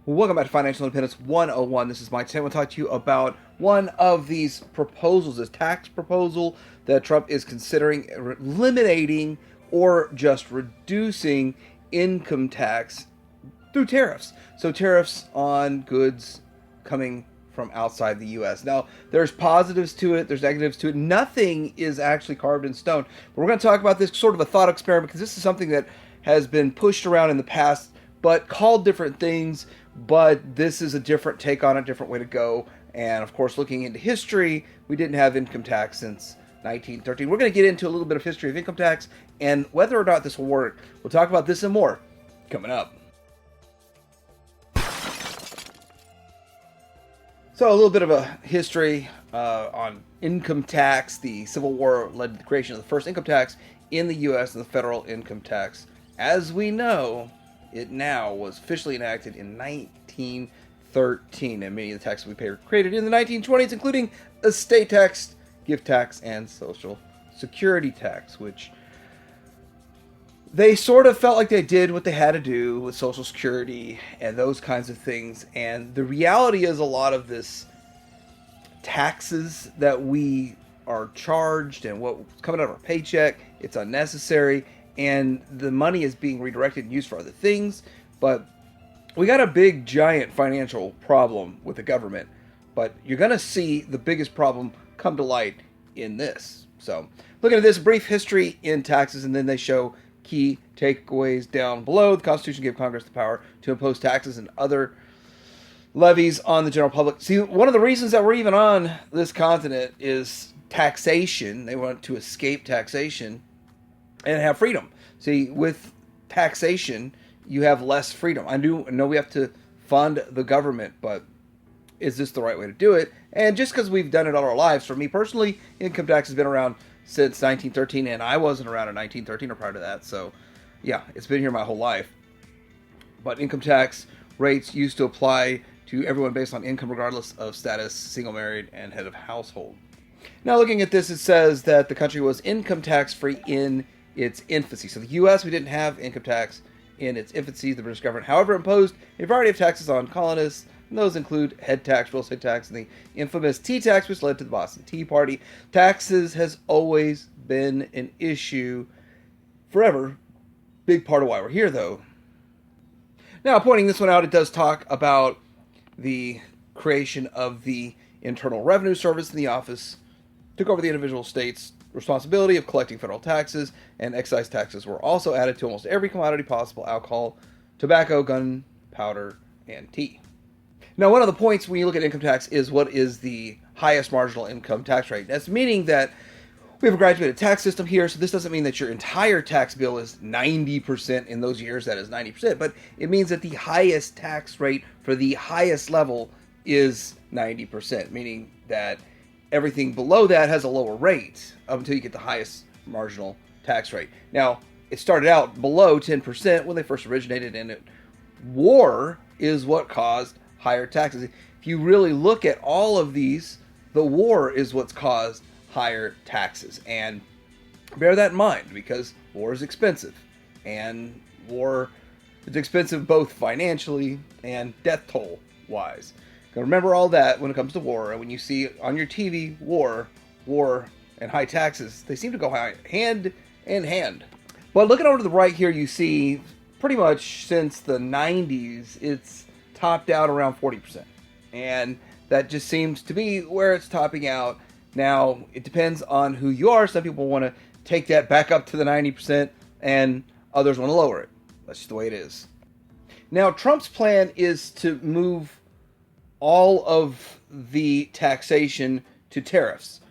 Welcome back to Financial Independence 101. This is Mike. Today I want to talk to you about one of these proposals, this tax proposal that Trump is considering eliminating or just reducing income tax through tariffs. So tariffs on goods coming from outside the U.S. Now, there's positives to it, there's negatives to it. Nothing is actually carved in stone. But we're going to talk about this sort of a thought experiment because this is something that has been pushed around in the past, but called different things. But this is a different take on it, different way to go. And of course, looking into history, we didn't have income tax since 1913. We're going to get into a little bit of history of income tax and whether or not this will work. We'll talk about this and more coming up. So a little bit of a history on income tax. The Civil War led to the creation of the first income tax in the U.S. and the federal income tax. As we know, it now was officially enacted in 1913, and many of the taxes we pay were created in the 1920s, including estate tax, gift tax, and social security tax, which they sort of felt like they did what they had to do with social security and those kinds of things. And the reality is a lot of this taxes that we are charged and what's coming out of our paycheck, it's unnecessary. And the money is being redirected and used for other things. But we got a big, giant financial problem with the government. But you're going to see the biggest problem come to light in this. So, looking at this brief history in taxes, and then they show key takeaways down below. The Constitution gave Congress the power to impose taxes and other levies on the general public. See, one of the reasons that we're even on this continent is taxation. They want to escape taxation and have freedom. See, with taxation, you have less freedom. I know we have to fund the government, but is this the right way to do it? And just because we've done it all our lives, for me personally, income tax has been around since 1913, and I wasn't around in 1913 or prior to that. So, yeah, it's been here my whole life. But income tax rates used to apply to everyone based on income, regardless of status, single, married, and head of household. Now, looking at this, it says that the country was income tax free in its infancy. So the U.S., we didn't have income tax in its infancy. The British government, however, imposed a variety of taxes on colonists, and those include head tax, real estate tax, and the infamous tea tax, which led to the Boston Tea Party. Taxes has always been an issue forever. Big part of why we're here, though. Now, pointing this one out, it does talk about the creation of the Internal Revenue Service in the office, took over the individual states' responsibility of collecting federal taxes, and excise taxes were also added to almost every commodity possible: alcohol, tobacco, gunpowder, and tea. Now, one of the points when you look at income tax is what is the highest marginal income tax rate. That's meaning that we have a graduated tax system here, so this doesn't mean that your entire tax bill is 90% in those years, that is 90%, but it means that the highest tax rate for the highest level is 90%, meaning that everything below that has a lower rate up until you get the highest marginal tax rate. Now, it started out below 10% when they first originated, and war is what caused higher taxes. If you really look at all of these, the war is what's caused higher taxes. And bear that in mind, because war is expensive. And war is expensive both financially and death toll wise. Remember all that when it comes to war, and when you see on your TV war, and high taxes, they seem to go hand in hand. But looking over to the right here, you see pretty much since the 90s, it's topped out around 40%. And that just seems to be where it's topping out. Now, it depends on who you are. Some people want to take that back up to the 90%, and others want to lower it. That's just the way it is. Now, Trump's plan is to move all of the taxation to tariffs,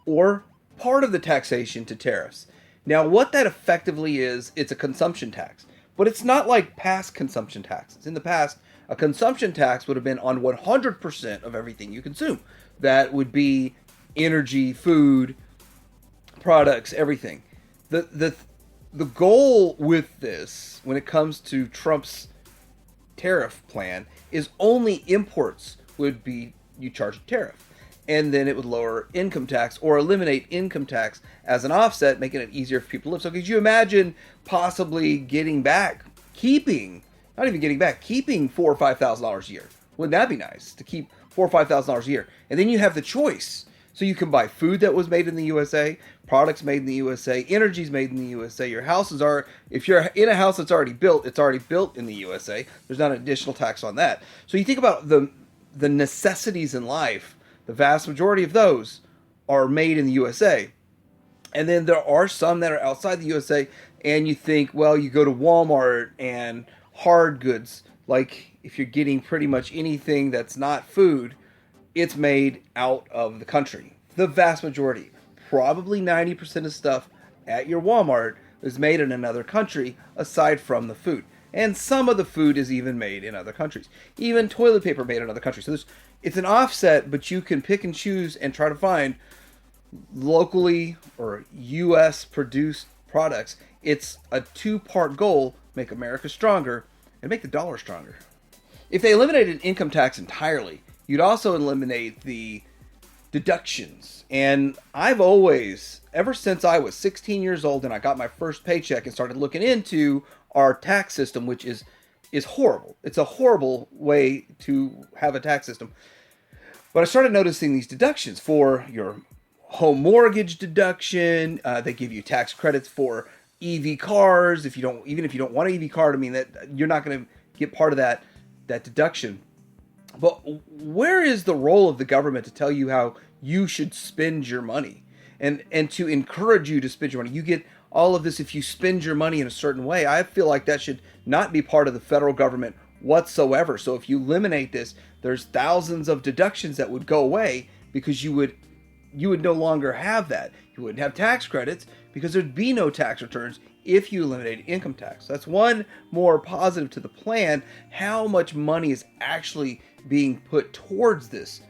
or part of the taxation to tariffs. Now, what that effectively is, it's a consumption tax, but it's not like past consumption taxes. In the past, a consumption tax would have been on 100% of everything you consume. That would be energy, food, products, everything. The goal with this, when it comes to Trump's tariff plan, is only imports would be you charge a tariff, and then it would lower income tax or eliminate income tax as an offset, making it easier for people to live. So could you imagine possibly keeping not even getting back, keeping $4,000 or $5,000 a year. Wouldn't that be nice to keep $4,000 or $5,000 a year? And then you have the choice. So you can buy food that was made in the USA, products made in the USA, energies made in the USA. Your houses are, if you're in a house that's already built, it's already built in the USA. There's not an additional tax on that. So you think about the necessities in life, the vast majority of those are made in the USA. And then there are some that are outside the USA, and you think, well, you go to Walmart and hard goods, like if you're getting pretty much anything that's not food, it's made out of the country. The vast majority, probably 90% of stuff at your Walmart is made in another country aside from the food. And some of the food is even made in other countries. Even toilet paper made in other countries. So it's an offset, but you can pick and choose and try to find locally or U.S. produced products. It's a two-part goal: make America stronger and make the dollar stronger. If they eliminated income tax entirely, you'd also eliminate the deductions. And I've always, ever since I was 16 years old and I got my first paycheck and started looking into our tax system, which is horrible. It's a horrible way to have a tax system. But I started noticing these deductions for your home mortgage deduction. They give you tax credits for EV cars. Even if you don't want an EV car, I mean, that you're not going to get part of that deduction. But where is the role of the government to tell you how you should spend your money and to encourage you to spend your money? You get all of this if you spend your money in a certain way. I feel like that should not be part of the federal government whatsoever. So if you eliminate this, there's thousands of deductions that would go away because you would no longer have that. You wouldn't have tax credits because there'd be no tax returns if you eliminated income tax. That's one more positive to the plan. How much money is actually being put towards this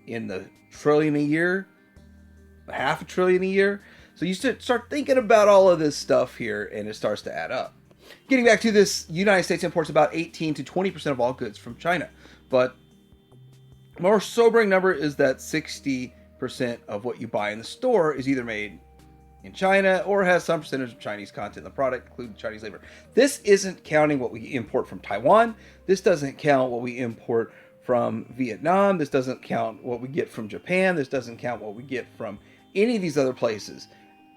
in the trillion a year, $500 billion a year? So you start thinking about all of this stuff here, and it starts to add up. Getting back to this, United States imports about 18 to 20% of all goods from China. But more sobering number is that 60% of what you buy in the store is either made in China or has some percentage of Chinese content in the product, including Chinese labor. This isn't counting what we import from Taiwan. This doesn't count what we import from Vietnam. This doesn't count what we get from Japan. This doesn't count what we get from any of these other places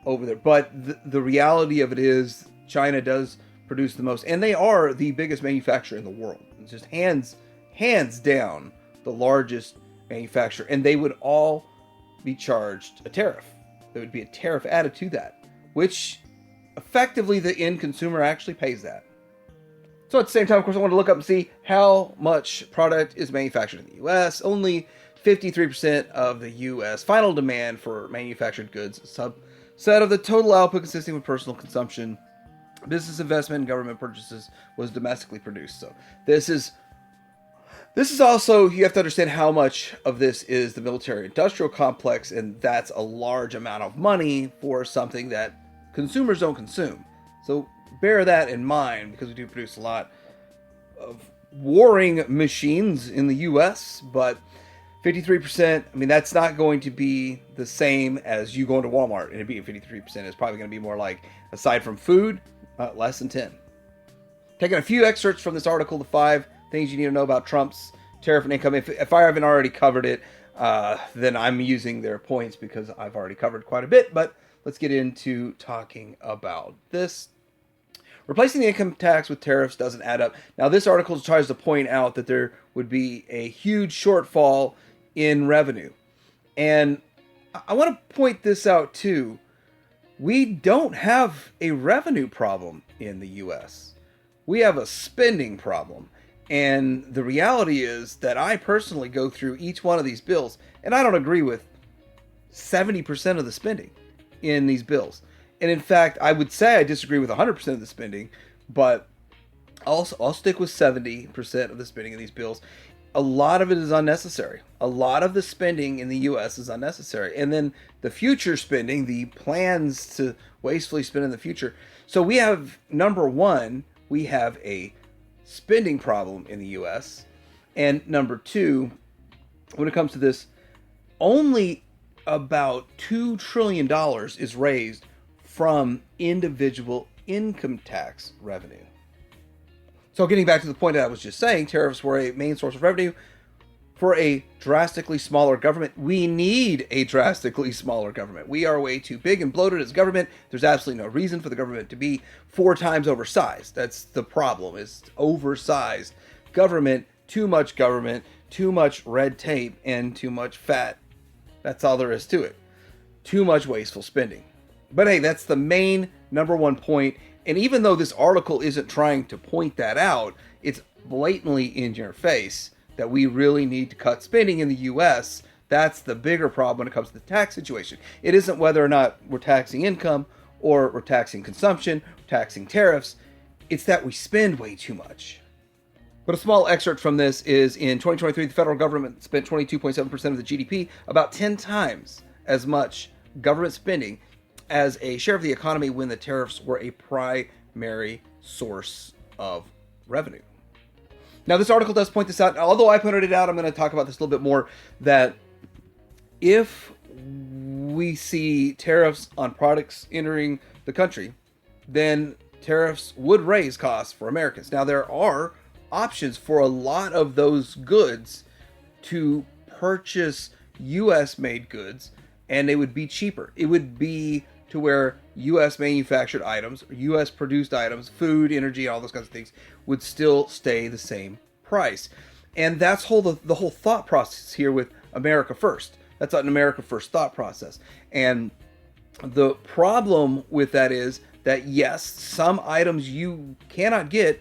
over there. But the reality of it is China does produce the most, and they are the biggest manufacturer in the world. It's just hands down the largest manufacturer, and they would all be charged a tariff. There would be a tariff added to that, which effectively the end consumer actually pays that. So at the same time, of course, I want to look up and see how much product is manufactured in the U.S. Only 53% of the U.S. final demand for manufactured goods, a subset of the total output consisting of personal consumption, business investment, and government purchases, was domestically produced. So this is also, you have to understand how much of this is the military-industrial complex, and that's a large amount of money for something that consumers don't consume. So bear that in mind, because we do produce a lot of warring machines in the U.S., but 53%, I mean, that's not going to be the same as you going to Walmart and it being 53%. It's probably going to be more like, aside from food, less than 10. Taking a few excerpts from this article, the 5 things you need to know about Trump's tariff and income. If I haven't already covered it, then I'm using their points because I've already covered quite a bit. But let's get into talking about this. Replacing the income tax with tariffs doesn't add up. Now, this article tries to point out that there would be a huge shortfall in revenue. And I want to point this out too. We don't have a revenue problem in the U.S. We have a spending problem. And the reality is that I personally go through each one of these bills, and I don't agree with 70% of the spending in these bills. And in fact, I would say I disagree with 100% of the spending, but I'll stick with 70% of the spending in these bills. A lot of it is unnecessary. A lot of the spending in the U.S. is unnecessary. And then the future spending, the plans to wastefully spend in the future. So we have, number one, we have a spending problem in the U.S. And number two, when it comes to this, only about $2 trillion is raised from individual income tax revenue. So getting back to the point that I was just saying, tariffs were a main source of revenue for a drastically smaller government. We need a drastically smaller government. We are way too big and bloated as a government. There's absolutely no reason for the government to be 4 times oversized. That's the problem, is oversized government, too much red tape, and too much fat. That's all there is to it. Too much wasteful spending. But hey, that's the main number one point. And even though this article isn't trying to point that out, it's blatantly in your face that we really need to cut spending in the U.S. That's the bigger problem when it comes to the tax situation. It isn't whether or not we're taxing income or we're taxing consumption, taxing tariffs. It's that we spend way too much. But a small excerpt from this is in 2023, the federal government spent 22.7% of the GDP, about 10 times as much government spending as a share of the economy when the tariffs were a primary source of revenue. Now, this article does point this out. Although I pointed it out, I'm going to talk about this a little bit more, that if we see tariffs on products entering the country, then tariffs would raise costs for Americans. Now, there are options for a lot of those goods to purchase U.S.-made goods, and they would be cheaper. It would be to where U.S. manufactured items, U.S. produced items, food, energy, all those kinds of things would still stay the same price. And that's the whole thought process here with America First. That's an America First thought process. And the problem with that is that, yes, some items you cannot get,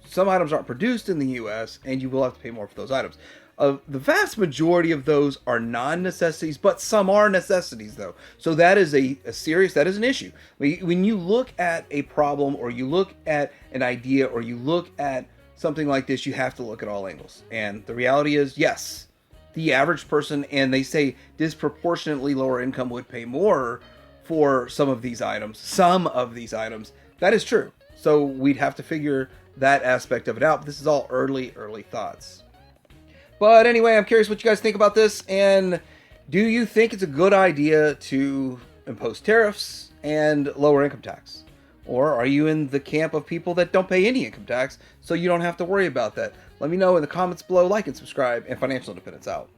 some items aren't produced in the U.S., and you will have to pay more for those items. The vast majority of those are non-necessities, but some are necessities, though. So that is that is an issue. When you look at a problem, or you look at an idea, or you look at something like this, you have to look at all angles. And the reality is, yes, the average person, and they say disproportionately lower income, would pay more for some of these items. That is true. So we'd have to figure that aspect of it out. This is all early thoughts. But anyway, I'm curious what you guys think about this, and do you think it's a good idea to impose tariffs and lower income tax? Or are you in the camp of people that don't pay any income tax, so you don't have to worry about that? Let me know in the comments below. Like and subscribe, and Financial Independence out.